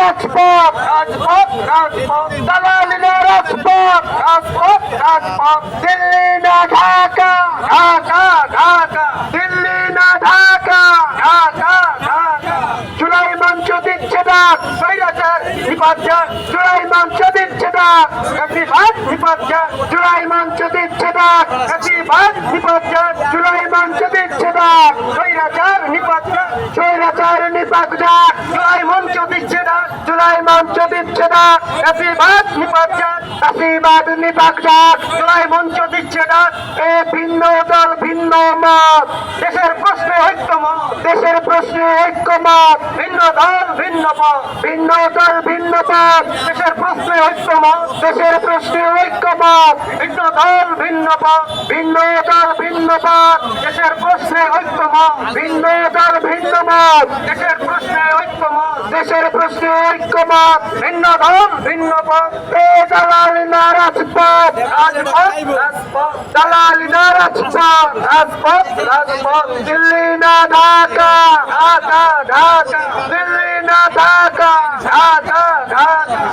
রাজপথ রাজপথ রাজপথ দালালি না রাজপথ রাজপথ রাজপথ দিল্লি না ঢাকা ঢাকা ঢাকা দিল্লি না ঢাকা ঢাকা ঢাকা জুলাই মঞ্চ দিচ্ছে ডাক স্বৈরাচার নিপাত জুলাই মঞ্চ দিচ্ছে ডাক প্রতিবাদ নিপাত জুলাই মঞ্চ দিচ্ছে ডাক প্রতিবাদ নিপাত জুলাই মঞ্চ দিচ্ছে ডাক স্বৈরাচার নিপাত ডাক জুলাই মঞ্চ দিচ্ছে ডাক জুলাই মঞ্চ দিচ্ছে ডাক প্রতিবাদ নিপাত ডাক জুলাই মঞ্চ দিচ্ছে ডাক এ ভিন্ন দল ভিন্ন মত দেশের প্রশ্নে ঐক্যমত দেশের প্রশ্নে ঐক্যমত ভিন্ন দল ভিন্ন মত ভিন্ন দল ভিন্ন মত দেশের প্রশ্নে ঐক্যমত দেশের প্রশ্নে ঐক্যমত ভিন্ন দল ভিন্ন মত ভিন্ন দল ভিন্ন মত দেশের প্রশ্নে ঐক্যমত ভিন্ন দল ভিন্ন মত দেশের প্রশ্নে ঐক্যমত দেশের প্রশ্নে ঐক্যমত ভিন্ন দল ভিন্ন মত এ দালালি না রাজপথ রাজপথ রাজপথ দালালি না রাজপথ রাজপথ রাজপথ দিল্লি না ঢাকা ঢাকা ঢাকা দিল্লি না ঢাকা ঢাকা ঢাকা